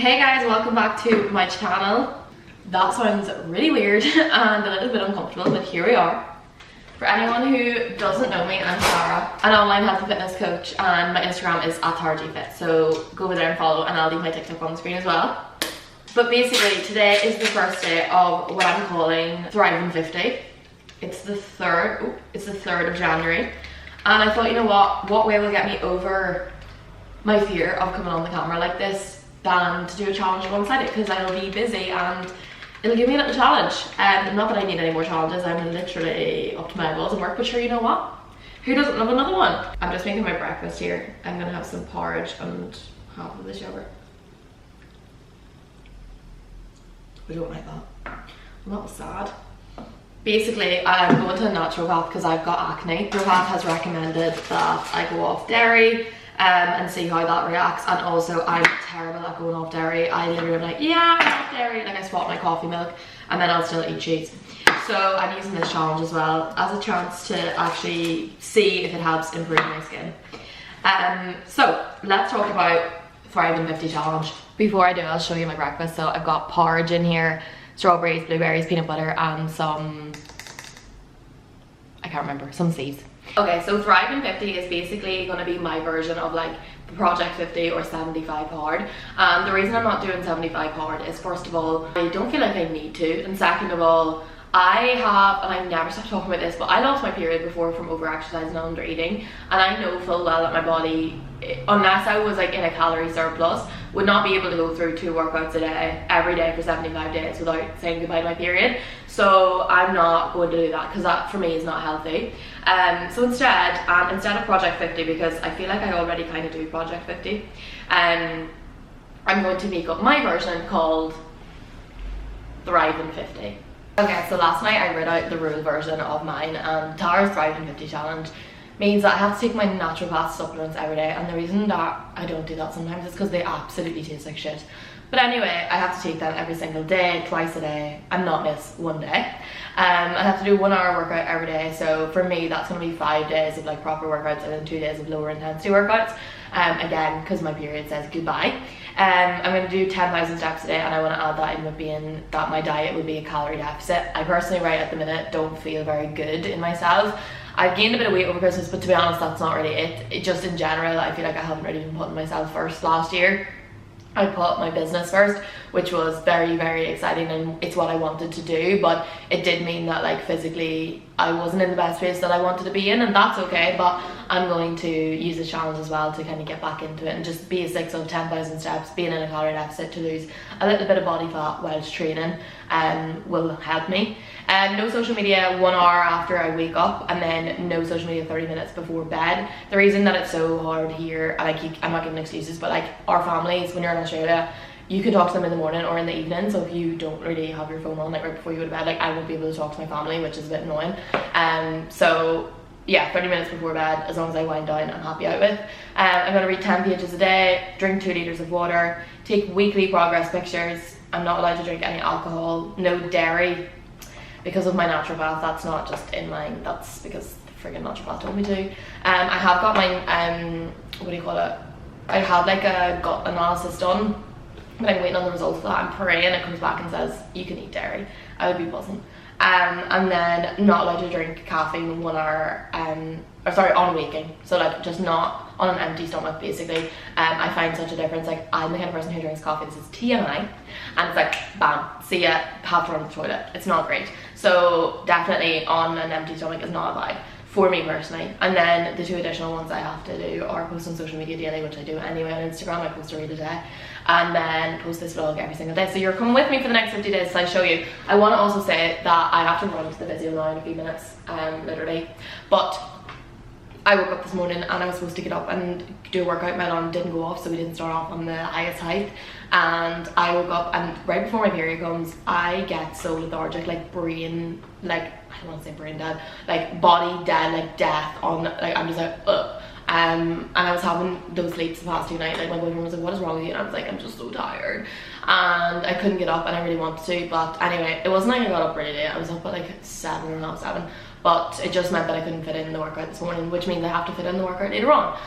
Hey guys, welcome back to my channel. That sounds really weird and a little bit uncomfortable, but here we are. For anyone who doesn't know me, I'm Sarah, an online health and fitness coach, and my Instagram is @TaraGFit, so go over there and follow, and I'll leave my TikTok on the screen as well. But basically, today is the first day of what I'm calling Thriving 50. It's the 3rd of January, and I thought, you know what way will get me over my fear of coming on the camera like this than to do a challenge alongside it, because I'll be busy and it'll give me a little challenge. Not that I need any more challenges, I'm literally up to my eyeballs at work, but sure, you know what? Who doesn't love another one? I'm just making my breakfast here. I'm gonna have some porridge and half of this yogurt. I don't like that. I'm not sad. Basically, I'm going to a naturopath because I've got acne. Naturopath has recommended that I go off dairy and see how that reacts, and also I'm terrible at going off dairy. I literally am like, yeah, I'm off dairy, like I swap my coffee milk and then I'll still eat cheese. So I'm using this challenge as well as a chance to actually see if it helps improve my skin. So let's talk about Thriving 50 challenge. Before I do, I'll show you my breakfast. So I've got porridge in here, strawberries, blueberries, peanut butter, and some, I can't remember, some seeds. Okay, so Thriving 50 is basically going to be my version of like Project 50 or 75 hard. The reason I'm not doing 75 hard is, first of all, I don't feel like I need to, and second of all, I have, and I never stop talking about this, but I lost my period before from over exercising and under eating, and I know full well that my body, unless I was like in a calorie surplus, would not be able to go through 2 workouts a day every day for 75 days without saying goodbye to my period. So I'm not going to do that, because that for me is not healthy. So instead of Project 50, because I feel like I already kind of do Project 50, I'm going to make up my version called Thriving 50. Okay, so last night I read out the rule version of mine, and Tara's Thriving 50 challenge means that I have to take my naturopath supplements every day, and the reason that I don't do that sometimes is because they absolutely taste like shit. But anyway, I have to take them every single day, twice a day, and not miss one day. I have to do 1 hour workout every day, so for me that's going to be 5 days of like proper workouts and then 2 days of lower intensity workouts. Again, because my period says goodbye. I'm going to do 10,000 steps a day, and I want to add that in with being that my diet would be a calorie deficit. I personally, right at the minute, don't feel very good in myself. I've gained a bit of weight over Christmas, but to be honest, that's not really it. Just in general, I feel like I haven't really been putting myself first last year. I put my business first, which was very, very exciting, and it's what I wanted to do, but it did mean that like physically I wasn't in the best place that I wanted to be in, and that's okay. But I'm going to use this challenge as well to kind of get back into it and just be a 6 of 10,000 steps, being in a calorie deficit to lose a little bit of body fat whilst training will help me. No social media 1 hour after I wake up, and then no social media 30 minutes before bed. The reason that it's so hard here, and I'm not giving excuses, but like our families, when you're in Australia, you can talk to them in the morning or in the evening, so if you don't really have your phone on like right before you go to bed, like I won't be able to talk to my family, which is a bit annoying. So yeah, 30 minutes before bed, as long as I wind down, I'm happy out with. I'm going to read 10 pages a day, drink 2 liters of water, take weekly progress pictures. I'm not allowed to drink any alcohol, no dairy, because of my naturopath. That's not just in line, that's because the friggin' naturopath told me to. I have got my, what do you call it? I had like a gut analysis done, but I'm waiting on the results of that. I'm praying it comes back and says you can eat dairy. I would be buzzing. And then not allowed to drink caffeine 1 hour, on waking. So like just not on an empty stomach basically. I find such a difference. Like I'm the kind of person who drinks coffee, this is TMI, and it's like bam, see ya, have to run to the toilet. It's not great. So definitely on an empty stomach is not a vibe for me personally. And then the 2 additional ones I have to do are post on social media daily, which I do anyway on Instagram. I post a reel a day, and then post this vlog every single day. So you're coming with me for the next 50 days, so I show you. I want to also say that I have to run to the physio now in a few minutes, literally. But I woke up this morning and I was supposed to get up and do a workout. My alarm didn't go off, so we didn't start off on the highest height. And I woke up, and right before my period comes, I get so lethargic, like brain, like I don't want to say brain dead, like body dead, like death on, like I'm just like ugh. And I was having those sleeps the past 2 nights. Like my boyfriend was like, what is wrong with you? And I was like, I'm just so tired. And I couldn't get up and I really wanted to. But anyway, it wasn't like I got up really late. I was up at like 7 or not 7. But it just meant that I couldn't fit in the workout this morning, which means I have to fit in the workout later on.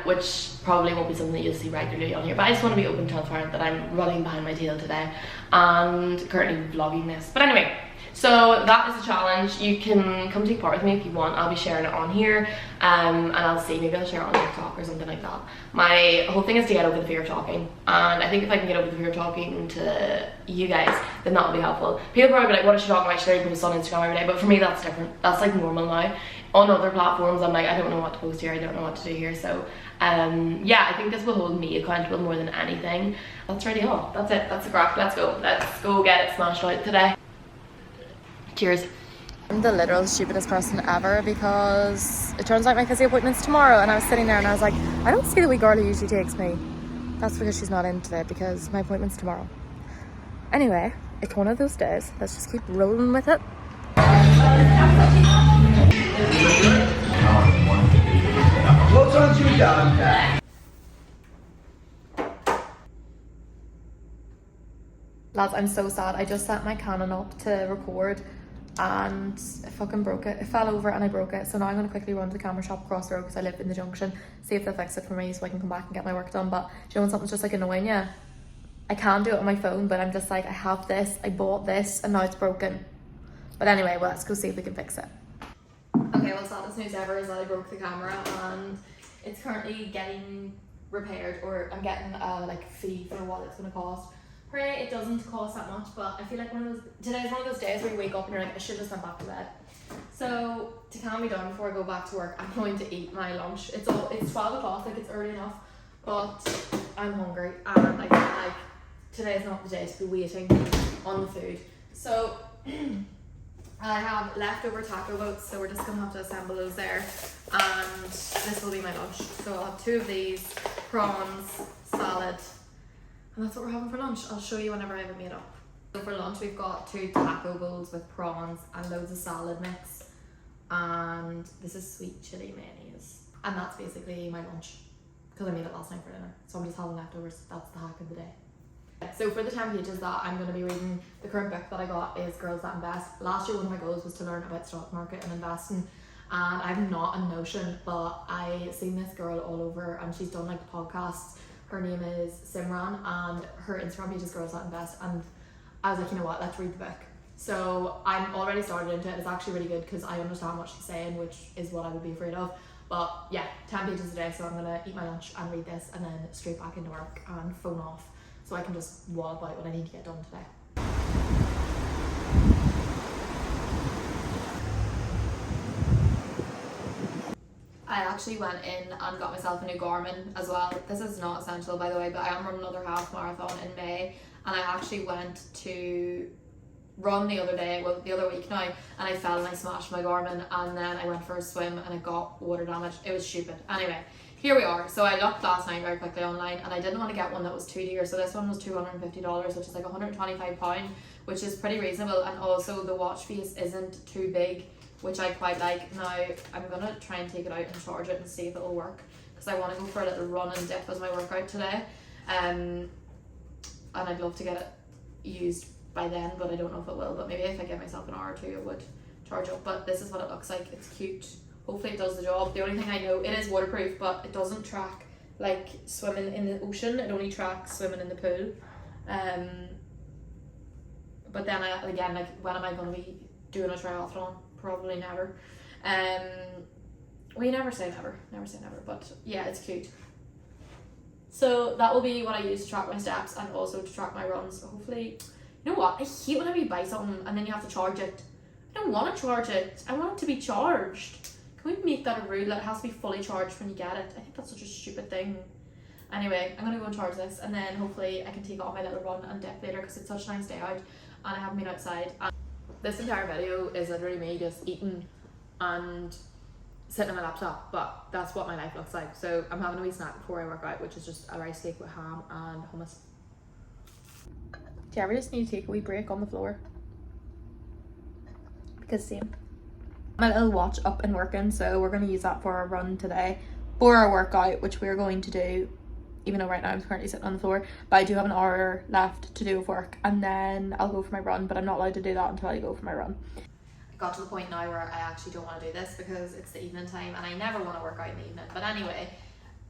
Which probably won't be something that you'll see regularly on here. But I just want to be open and transparent that I'm running behind my tail today and currently vlogging this. But anyway, so that is a challenge. You can come take part with me if you want. I'll be sharing it on here, and I'll see, maybe I'll share it on TikTok or something like that. My whole thing is to get over the fear of talking, and I think if I can get over the fear of talking to you guys, then that'll be helpful. People probably be like, what is she talking about? She literally posts on Instagram every day, but for me that's different. That's like normal now. On other platforms I'm like, I don't know what to post here, I don't know what to do here. So yeah, I think this will hold me accountable more than anything. That's really all. That's it. That's a graph. Let's go get it smashed out today. Cheers. I'm the literal stupidest person ever, because it turns out my physio appointment's tomorrow, and I was sitting there and I was like, I don't see the wee girl who usually takes me. That's because she's not in today, because my appointment's tomorrow. Anyway, it's one of those days. Let's just keep rolling with it. What's on you done? Lads, I'm so sad. I just set my Canon up to record and I fucking broke it. It fell over and I broke it. So now I'm going to quickly run to the camera shop across the road because I live in the junction, see if they'll fix it for me so I can come back and get my work done. But do you know when something's just like annoying you? I can do it on my phone, but I'm just like, I have this, I bought this, and now it's broken. But anyway, well, let's go see if we can fix it. Okay, well, saddest news ever is that I broke the camera and it's currently getting repaired, or I'm getting a like fee for what it's going to cost. Pray it doesn't cost that much, but I feel like today's one of those days where you wake up and you're like, I should just went back to bed. So to calm me down before I go back to work, I'm going to eat my lunch. It's 12 o'clock, like it's early enough, but I'm hungry and I feel like today is not the day to be waiting on the food. So I have leftover taco boats, so we're just gonna have to assemble those there, and this will be my lunch. So I'll have 2 of these, prawns, salad, and that's what we're having for lunch. I'll show you whenever I have it made up. So for lunch we've got 2 taco bowls with prawns and loads of salad mix, and this is sweet chili mayonnaise, and that's basically my lunch because I made it last night for dinner. So I'm just having leftovers. That's the hack of the day. So for the 10 pages that I'm going to be reading, the current book that I got is Girls That Invest. Last year one of my goals was to learn about stock market and investing, and I'm not a notion, but I seen this girl all over and she's done like podcasts. Her name is Simran and her Instagram page is Girls That Invest, and I was like, you know what, let's read the book. So I'm already started into it. It's actually really good because I understand what she's saying, which is what I would be afraid of. But yeah, 10 pages a day, so I'm going to eat my lunch and read this and then straight back into work and phone off, so I can just wall about what I need to get done today. I actually went in and got myself a new Garmin as well. This is not essential, by the way, but I am running another half marathon in May, and I actually went to run the other week now, and I fell and I smashed my Garmin, and then I went for a swim and it got water damage. It was stupid. Anyway, here we are. So I looked last night very quickly online, and I didn't want to get one that was too dear, so this one was $250, which is like £125, which is pretty reasonable, and also the watch face isn't too big, which I quite like. Now I'm gonna try and take it out and charge it and see if it'll work, because I want to go for a little run and dip as my workout today, and I'd love to get it used by then, but I don't know if it will. But maybe if I give myself an hour or 2 it would charge up. But this is what it looks like. It's cute. Hopefully it does the job. The only thing I know, it is waterproof, but it doesn't track like swimming in the ocean. It only tracks swimming in the pool. But then again, like, when am I going to be doing a triathlon? Probably never. We never say never, but yeah, it's cute. So that will be what I use to track my steps and also to track my runs. So hopefully, you know what, I hate whenever you buy something and then you have to charge it. I don't want to charge it. I want it to be charged. Can we make that a rule that it has to be fully charged when you get it? I think that's such a stupid thing. Anyway, I'm gonna go and charge this, and then hopefully I can take it on my little run and dip later, because it's such a nice day out and I haven't been outside. And this entire video is literally me just eating and sitting on my laptop, but that's what my life looks like. So I'm having a wee snack before I work out, which is just a rice cake with ham and hummus. Do you ever just need to take a wee break on the floor? Because same. My little watch up and working, so we're going to use that for our run today. for our workout, which we're going to do, even though right now I'm currently sitting on the floor, but I do have an hour left to do of work, and then I'll go for my run, but I'm not allowed to do that until I go for my run. I got to the point now where I actually don't want to do this because it's the evening time and I never want to work out in the evening. But anyway,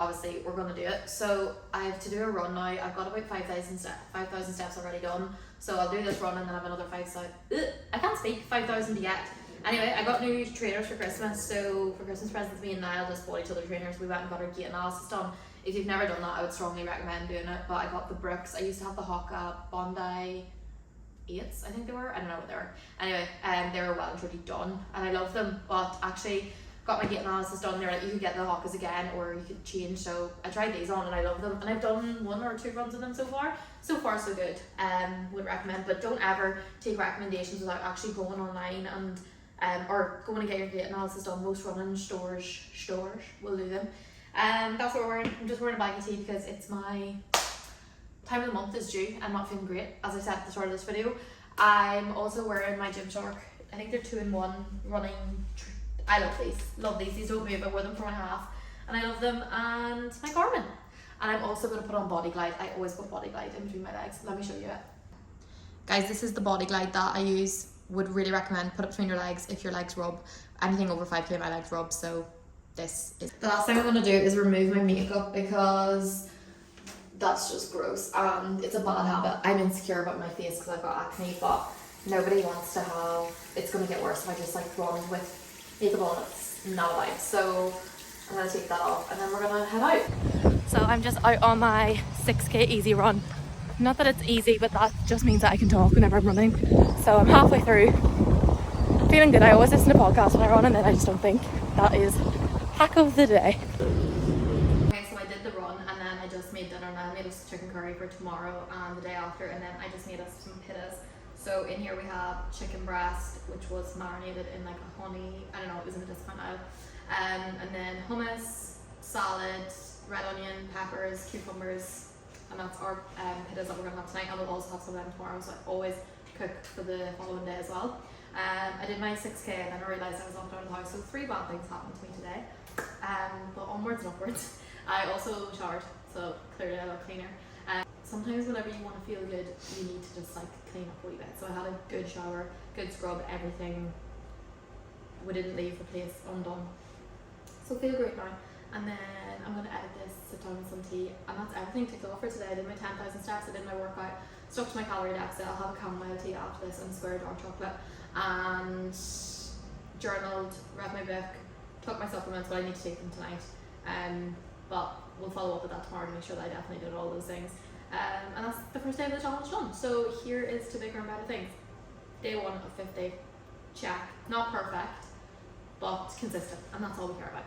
obviously we're going to do it. So I have to do a run now. I've got about 5,000 steps already done. So I'll do this run and then I have another 5,000 to get. Anyway, I got new trainers for Christmas. So for Christmas presents, me and Niall just bought each other trainers. We went and got our gait analysis done. If you've never done that, I would strongly recommend doing it. But I got the Brooks. I used to have the Hoka Bondi 8s, I think they were. I don't know what they were. Anyway, they were well and truly done, and I love them. But actually, got my gait analysis done. They were like, you could get the Hokas again, or you could change. So I tried these on, and I love them. And I've done 1 or 2 runs of them so far. So far, so good. Would recommend. But don't ever take recommendations without actually going online and or going to get your gait analysis done. Most running stores will do them. That's what we're wearing. I'm just wearing a bag of tea because it's my time of the month is due. I'm not feeling great, as I said at the start of this video. I'm also wearing my Gymshark. I think they're 2-in-1 running. I love these. These don't move. I wore them for my half, and I love them. And my Garmin. And I'm also going to put on Body Glide. I always put Body Glide in between my legs. Let me show you it. Guys, this is the Body Glide that I use. Would really recommend. Put it between your legs if your legs rub. Anything over 5k, my legs rub. So this is the last thing I'm going to do is remove my makeup because that's just gross and it's a bad habit. I'm insecure about my face because I've got acne, but nobody wants to have, it's going to get worse if I just like run with makeup on. It's not a vibe. So I'm going to take that off and then we're going to head out. So I'm just out on my 6k easy run. Not that it's easy, but that just means that I can talk whenever I'm running. So I'm halfway through. I'm feeling good. I always listen to podcasts when I run and then I just don't think. That is hack of the day. Made dinner and I made us chicken curry for tomorrow and the day after, and then I just made us some pittas. So in here we have chicken breast, which was marinated in like a honey, I don't know, it was in the discount aisle, and then hummus, salad, red onion, peppers, cucumbers, and that's our pittas that we're gonna have tonight, and we'll also have some of them tomorrow. So I always cook for the following day as well. I did my 6k and then I realised I was locked out of the house, so 3 bad things happened to me today, but onwards and upwards. I also showered, so clearly I look cleaner. Sometimes whenever you want to feel good, you need to just like clean up a wee bit. So I had a good shower, good scrub, everything. We didn't leave the place undone. So feel great now. And then I'm going to edit this, sit down with some tea, and that's everything ticked off for today. I did my 10,000 steps, I did my workout, stuck to my calorie deficit. I'll have a chamomile tea after this and square dark chocolate, and journaled, read my book, took my supplements, but I need to take them tonight. But we'll follow up with that tomorrow to make sure that I definitely did all those things. And that's the first day of the challenge done. So here is to bigger and better things. Day 1 of 50. Check. Not perfect, but consistent. And that's all we care about.